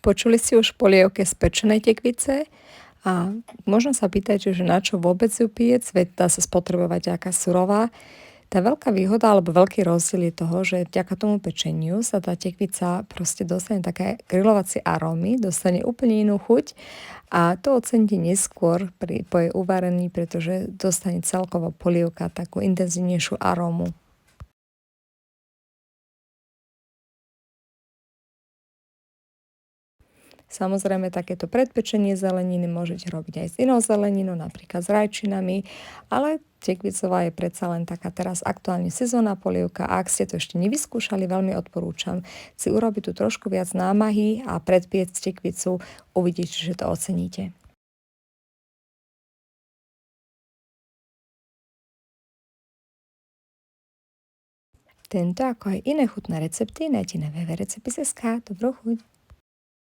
Počuli si už polievke z pečenej tekvice? A možno sa pýtate, že na čo vôbec ju piec, veď dá sa spotrebovať aká surová. Tá veľká výhoda alebo veľký rozdiel je toho, že vďaka tomu pečeniu sa tá tekvica proste dostane také grilovacie arómy, dostane úplne inú chuť a to oceníte neskôr po jej uvarení, pretože dostane celkovo polievka takú intenzívnejšiu arómu. Samozrejme, takéto predpečenie zeleniny môžete robiť aj s inou zeleninou, napríklad s rajčinami, ale tekvicová je predsa len taká teraz aktuálne sezónna polievka. A ak ste to ešte nevyskúšali, veľmi odporúčam si urobiť tu trošku viac námahy a predpiecť tekvicu, uvidíte, že to oceníte. Tento ako aj iné chutné recepty nájdete na www.recepty.sk. Dobrú chuť!